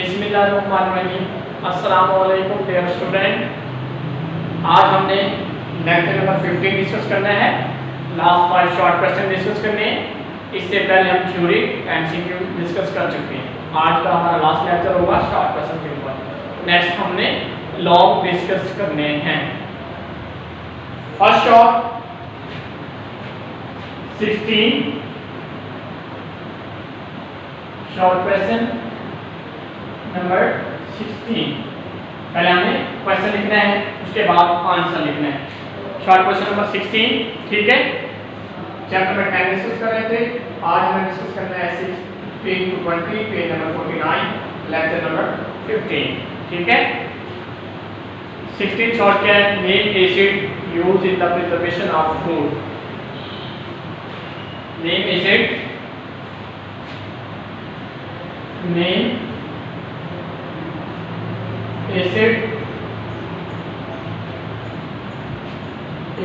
बिस्मिल्लाहिर्रहमानिर्रहीम। अस्सलाम वालेकुम डियर स्टूडेंट। आज हमने लेक्चर नंबर 15 डिस्कस करना है। लास्ट 5 शॉर्ट क्वेश्चन डिस्कस करने हैं। इससे पहले हम थ्योरी एमसीक्यू डिस्कस कर चुके हैं। आज का हमारा लास्ट लेक्चर होगा शॉर्ट क्वेश्चन के ऊपर। नेक्स्ट हमने लॉन्ग डिस्कस करने हैं। First short 16 short question number 16। पहले हमें क्वेश्चन लिखना है, उसके बाद आंसर लिखना है। शॉर्ट क्वेश्चन नंबर 16, ठीक है। चैप्टर नंबर 10 डिस्कस कर रहे थे। आज हमें डिस्कस करना है 16 to 20, page number 49, lecture number 15, ठीक है। 16 शॉर्ट क्या है? Name acid used in the preservation of food. Name acid, name acid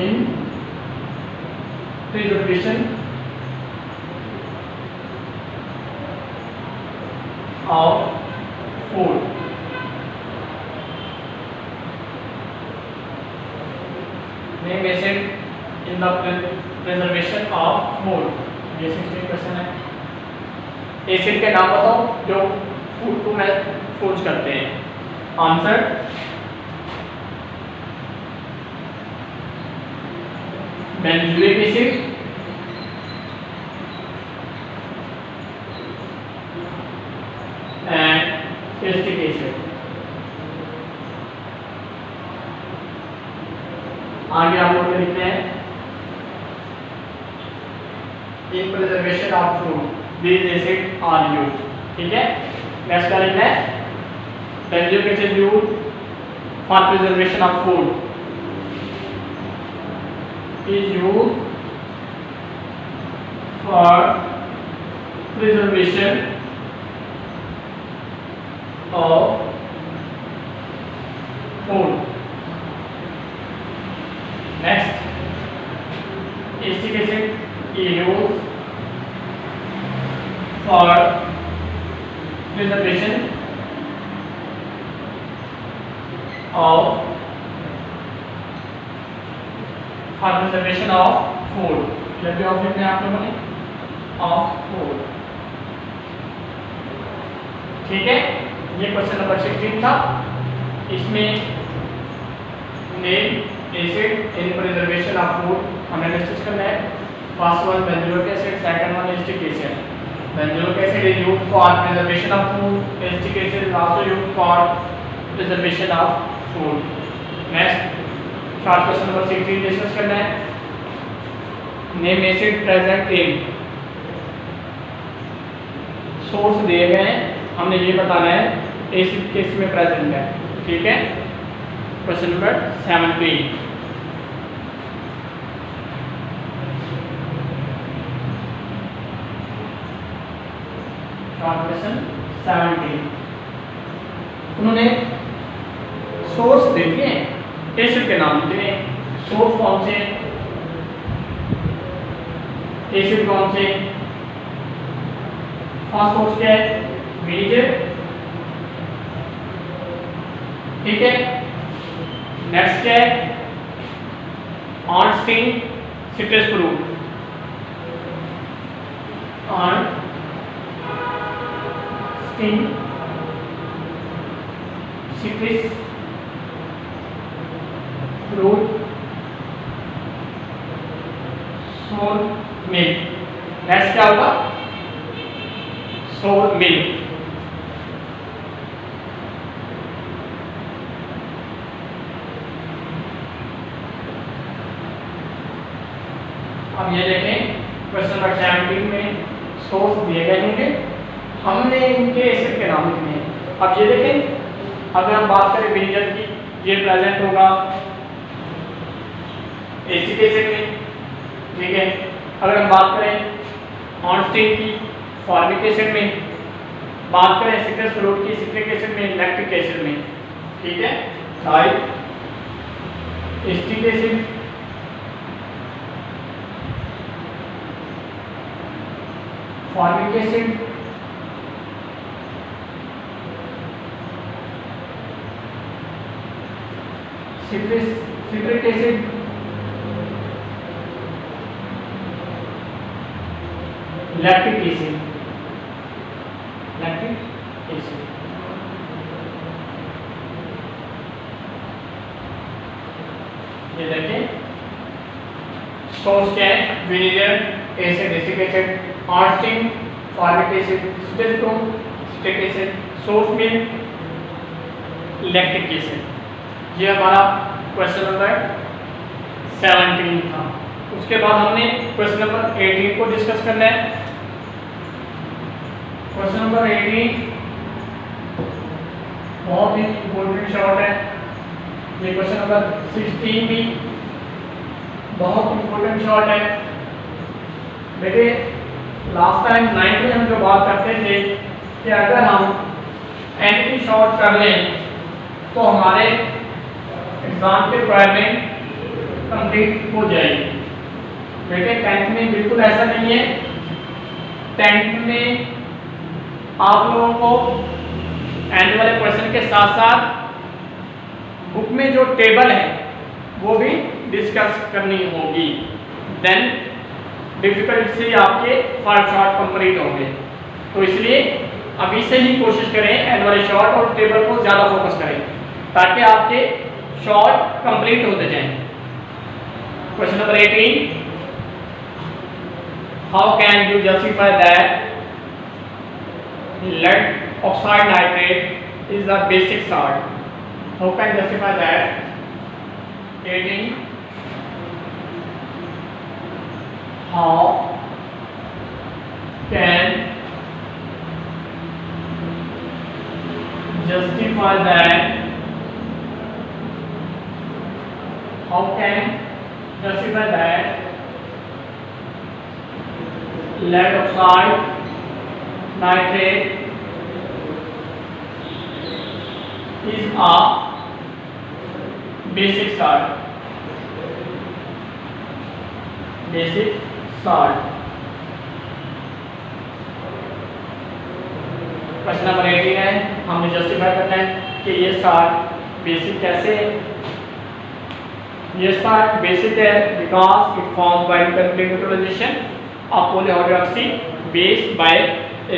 in preservation of food. Name acid in the preservation of food. ये 16 क्वेश्चन है। Acid के नाम बताओ जो फूड को महफूज करते हैं। Answer benzoic acid, and acetic acid. आगे आप लोग लिखते हैं in preservation of food these acids are used, ठीक है। नेक्स्ट क्या लिखना है? Benzoic acid used for preservation of food is used for preservation of food। next, acetic acid is used for preservation of food। जब भी of लिखना है आप लोगों ने ऑफ फूड, ठीक है। ये क्वेश्चन नंबर 16 था। इसमें name acid in preservation of food हमें डिस्कस करना है। First one benzoic acid, second one acetic acid. Benzoic acid is used for preservation of food. Acetic acid is also used for preservation of food. Next, short question number 16 discuss करना है। Name acid present in। Source दिए गए हैं, हमने ये बताना है acid किस में प्रेजेंट है, ठीक है। Question number 17। क्वेश्चन 17, उन्होंने सोर्स दे दिए, एसिड के नाम दिए। सोर्स कौन से, एसिड कौन से? फर्स्ट सोर्स क्या है? विनेगर, ठीक है। नेक्स्ट क्या है? On sting citrus fruit, on sting citrus fruit, सोर मिल्क। नेक्स्ट क्या होगा? सोर मिल्क। अब ये देखें क्वेश्चन नंबर 17 में सोर्स दिए गए होंगे, हमने इनके एसिड के नाम लिखने हैं। अब ये देखें, अगर हम बात करें विनेगर की, ये प्रेजेंट होगा एसिटिक एसिड में, ठीक है। अगर हम बात करें ऑन स्टिंग की, फॉर्मिक एसिड में। बात करें सिट्रस फ्रूट की, सिट्रिक एसिड में, लैक्टिक एसिड में, ठीक है। डाई acetic acid, formic acid, citric acid, lactic acid, ये देखिए सोर्स क्या है, विनेगर, एसिड, एसिटिक एसिड, आर्स्टिंग, फॉर्मिक एसिड, सिटेटोन, सिट्रिक एसिड, सोर्स में लैक्टिक एसिड। ये हमारा क्वेश्चन नंबर 17 था। उसके बाद हमने क्वेश्चन नंबर 18 को डिस्कस करना है। क्वेश्चन नंबर 18 बहुत ही इंपॉर्टेंट शॉर्ट है। ये क्वेश्चन नंबर 16 भी बहुत इंपॉर्टेंट शॉर्ट है। देखिए लास्ट टाइम 9th में हम जो बात करते थे कि अगर हम एंटी शॉर्ट कर लें तो हमारे एग्जाम के रिक्वायरमेंट कंप्लीट हो जाएगी। बेटे 10th में बिल्कुल ऐसा नहीं है। 10th में आप लोगों को एंड वाले क्वेश्चन के साथ साथ बुक में जो टेबल है वो भी डिस्कस करनी होगी, देन डिफिकल्टी आपके फर्स्ट शॉर्ट कंप्लीट होंगे। तो इसलिए अभी से ही कोशिश करें एंड वाले शॉर्ट और टेबल को ज़्यादा फोकस करें ताकि आपके शॉर्ट कंप्लीट होते जाएं। Question number 18, how can you justify that lead oxide nitrate is the basic salt? How can justify that? 18, how can justify that? How can justify that lead oxide nitrate is a basic salt. Basic salt. Question number 18 है, हमने justify करना है कि ये salt basic कैसे है। ये salt basic है because it form by complete neutralization of polyhydroxy base by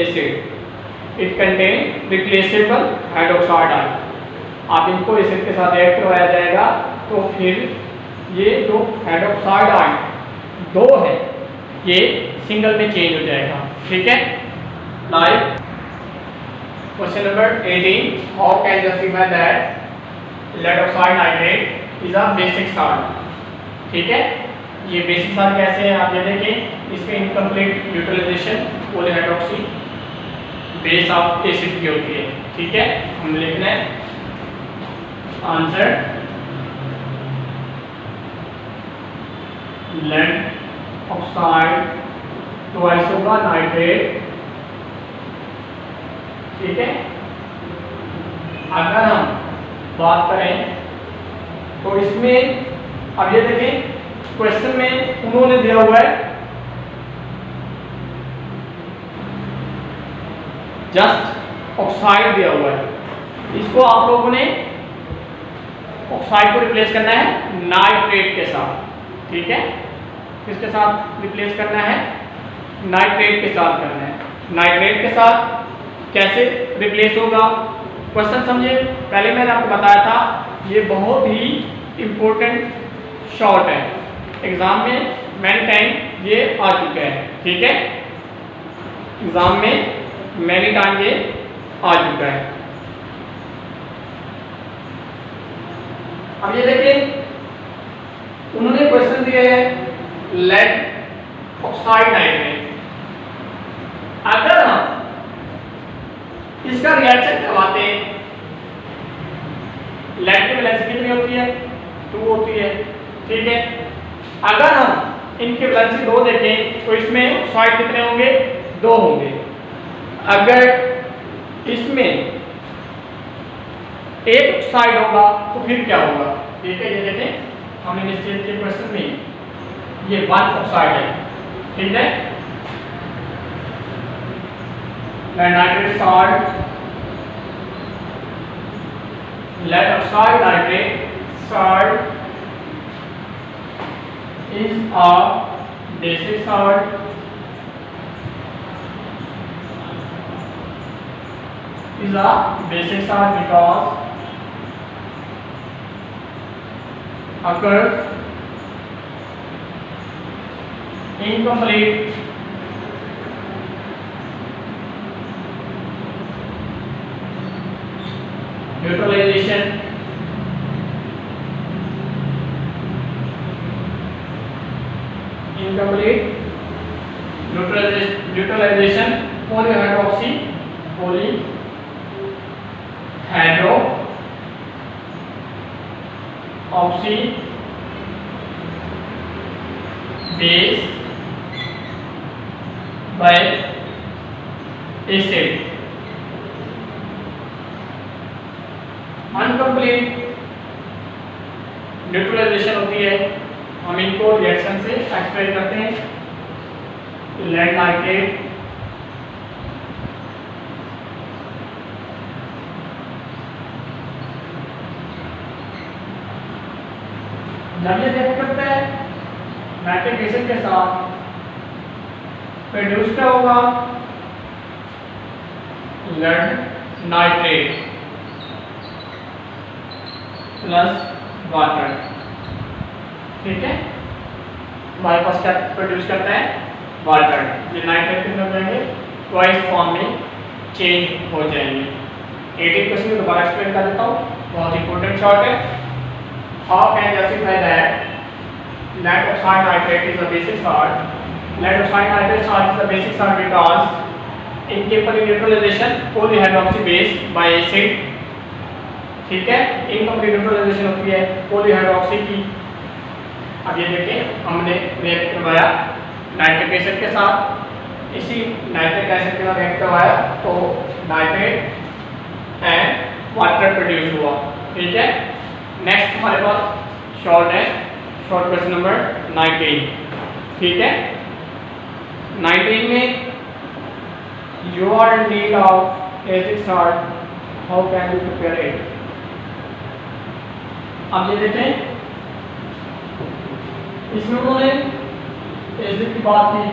acid. It contain replaceable hydroxide ion. आप इनको एसिड के साथ ऐड करवाया जाएगा तो फिर ये जो हाइड्रोक्साइड आयन दो है ये सिंगल में चेंज हो जाएगा। ठीक है। Like question number 18, how can justify that lead oxide nitrate is a basic salt. ठीक है। ये बेसिक साल्ट कैसे है आप ये देखें, इसमें incomplete neutralization polyhydroxy base of acid की होती है। ठीक है। हम लिखना है आंसर लेड ऑक्साइड ट्वाइस होगा नाइट्रेट। ठीक है। अगर हम बात करें तो इसमें अब ये देखें क्वेश्चन में उन्होंने दिया हुआ है जस्ट ऑक्साइड दिया हुआ है। इसको आप लोगों ने ऑक्साइड को रिप्लेस करना है नाइट्रेट के साथ। ठीक है। किसके साथ रिप्लेस करना है? नाइट्रेट के साथ करना है। नाइट्रेट के साथ कैसे रिप्लेस होगा क्वेश्चन समझिए। पहले मैंने आपको बताया था ये बहुत ही इंपॉर्टेंट शॉर्ट है, एग्जाम में मैनी टाइम ये आ चुका है। ठीक है। एग्जाम में मैनी टाइम ये आ चुका है। अब ये देखिए उन्होंने क्वेश्चन दिया है लेड ऑक्साइड नाइट्रेट। अगर हम इसका रिएक्शन करवाते हैं, लेड की वैलेंसी कितनी होती है? 2 होती है। ठीक है। अगर हम इनकी वैलेंसी 2 देखें तो इसमें ऑक्साइड कितने होंगे? 2 होंगे। अगर इसमें एक ऑक्साइड होगा तो फिर क्या होगा? ठीक है। ये देखें हमने निश्चित के क्वेश्चन में ये 1 ऑक्साइड है। ठीक है। Nitrate salt lead oxide nitrate salt is a basic salt because occurs incomplete neutralization polyhydroxy base by acid. Uncomplete neutralization होती है, हम इनको रिएक्शन से एक्सप्लेन करते हैं। लेड नाइट्रेट जब ये रिएक्ट करता है नाइट्रिक एसिड के साथ प्रोड्यूस क्या होगा, लेड नाइट्रेट प्लस वाटर। ठीक है, हमारे पास क्या प्रोड्यूस करता है, वाटर। ये नाइट्रेट कितने हो जाएंगे, ट्वाइस फॉर्म में चेंज हो जाएंगे। 18 क्वेश्चन दोबारा एक्सप्लेन कर देता हूँ, बहुत इंपॉर्टेंट शॉर्ट है। How can justify that lead oxide nitrate is a basic salt? Lead oxide nitrate salt is a basic salt because incapable neutralization polyhydroxy base by acid। ठीक है, इनकम्प्लीट न्यूट्रलाइजेशन होती है polyhydroxy की। अब ये देखिए, हमने रिएक्ट करवाया नाइट्रिक एसिड के साथ, इसी नाइट्रिक एसिड के साथ रिएक्ट करवाया तो नाइट्रेट एंड वाटर प्रोड्यूस हुआ। ठीक है, नेक्स्ट हमारे पास शॉर्ट है, शॉर्ट क्वेश्चन नंबर 19। ठीक है, 19 में you are in need of acid salt, how can you prepare it. अब ये देखें, इसमें उन्होंने एसिड की बात की,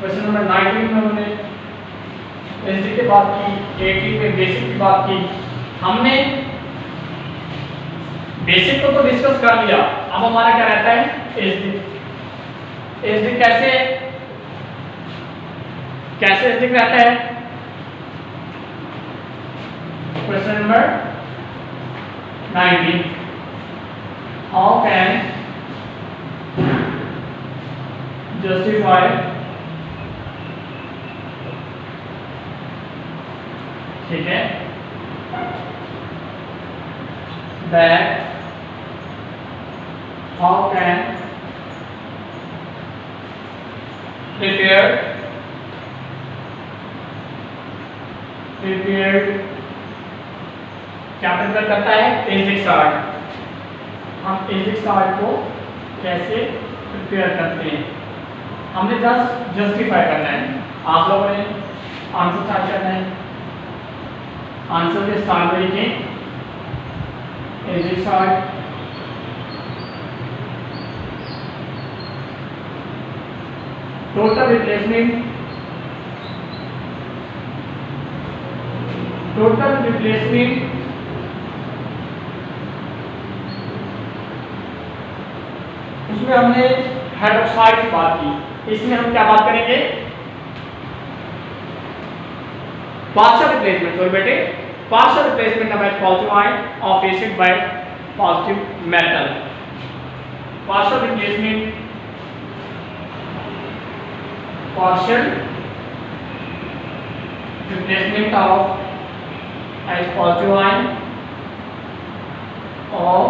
क्वेश्चन नंबर 19 में उन्होंने एसिड की बात की, 18 में बेसिक की बात की। हमने बेसिक को तो डिस्कस कर लिया, अब हमारा क्या रहता है, एसिड। एसिड कैसे एसिड रहता है, question number 19, how can justify ठीक है that how can prepared क्या प्रिपेयर करता है, एसिडिक सॉल्ट। हम एसिडिक सॉल्ट को कैसे प्रिपेयर करते हैं, हमने जस्ट जस्टिफाई करना है। आप लोगों ने आंसर स्टार्ट करना है, आंसर के स्टार्ट में लिखें एसिडिक सॉल्ट टोटल रिप्लेसमेंट उसमें हमने हाइड्रोक्साइड की बात की, इसमें हम क्या बात करेंगे, पार्शियल रिप्लेसमेंट। सॉरी बेटे, partial replacement of H positive ion of acid by positive metal। partial replacement of H positive ion और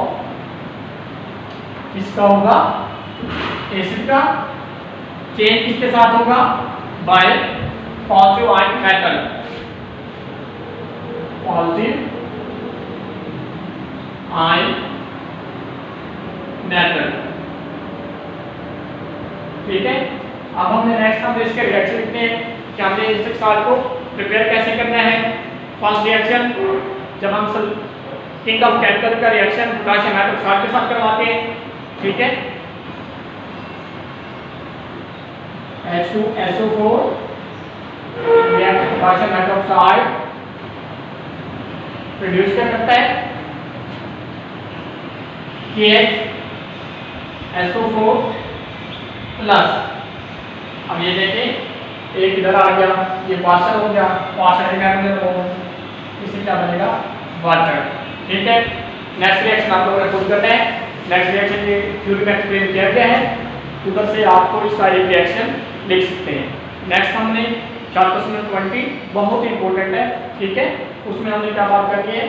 किसका होगा, एसिड का। चेंज किसके साथ होगा, bye positive ion metal, positive ion metal. ठीक है, अब हमने नेक्स्ट हम इसके रिएक्शन लिखते हैं कि हमने एसिडिक सॉल्ट को प्रिपेयर कैसे करना है। फर्स्ट रिएक्शन जब हम किंग ऑफ कैपिटल का रिएक्शन पोटेशियम हाइड्रोक्साइड के साथ करवाते हैं, ठीक है, H2SO4 react potassium hydroxide produce क्या करता है, KHSO4 प्लस। अब ये देखिए एक इधर आ गया, ये पार्शल हो गया, पार्शल इससे क्या बनेगा, वाटर, ठीक है। नेक्स्ट रिएक्शन आप लोगों ने खुद करना है। नेक्स्ट रिएक्शन ये थ्योरी में एक्सप्लेन किया गया है, उधर से आपको इस सारी रिएक्शन लिख सकते हैं। नेक्स्ट हमने चैप्टर नंबर 20 बहुत इंपॉर्टेंट है, ठीक है, उसमें हमने क्या बात करनी है,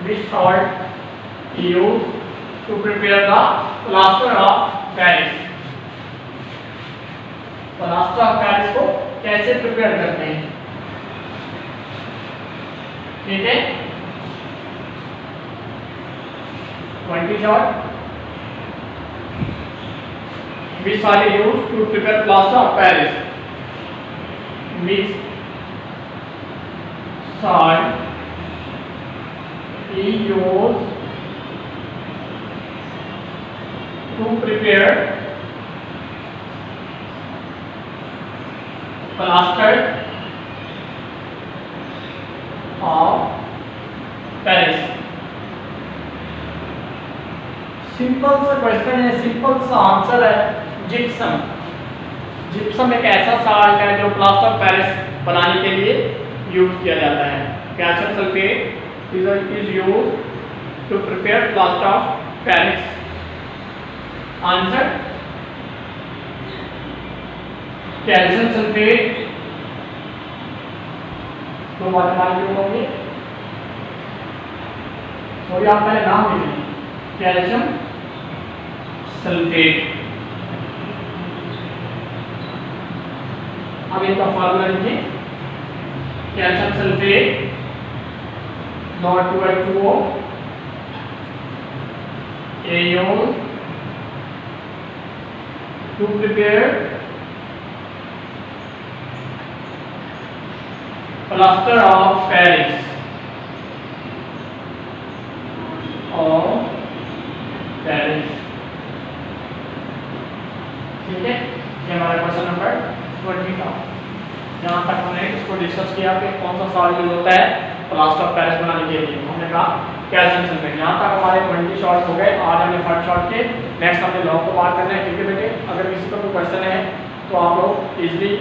which salt used to prepare the plaster of Paris. Plaster of Paris को कैसे प्रिपेयर करते हैं, ठीक है। 20 short, which salt is used to prepare plaster of Paris? Which salt is used to prepare plaster of Paris? Simple सा question है, simple सा answer है, जिप्सम। जिप्सम एक ऐसा साल्ट है जो प्लास्टर ऑफ पेरिस बनाने के लिए यूज किया जाता है। Calcium sulphate is used to prepare plaster of Paris. Answer calcium sulphate. तो मालूम होंगे, सॉरी आप पहले नाम लिखिए, कैल्शियम सल्फेट। अब इनका फार्मूला लिखिए, calcium sulphate not 2H2O AO to prepare plaster of Paris or Paris, ठीक है। ये हमारा क्वेश्चन नंबर 20 था। यहाँ तक हमने इसको डिस्कस किया कि कौन सा सॉल्ट यूज होता है प्लास्टर ऑफ पेरिस बनाने के लिए। हमने कहा कैल्शियम सल्फेट। यहाँ तक हमारे 20 शॉर्ट हो गए। आज हमने फर्स्ट शॉर्ट के, नेक्स्ट हमने लॉ को बात करना है, ठीक है बेटे। अगर किसी को कोई क्वेश्चन है तो आप लोग इजीली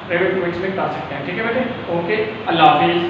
प्राइवेट मीटिंग्स में कर सकते हैं, ठीक है बेटे। ओके, अल्लाह हाफिज़।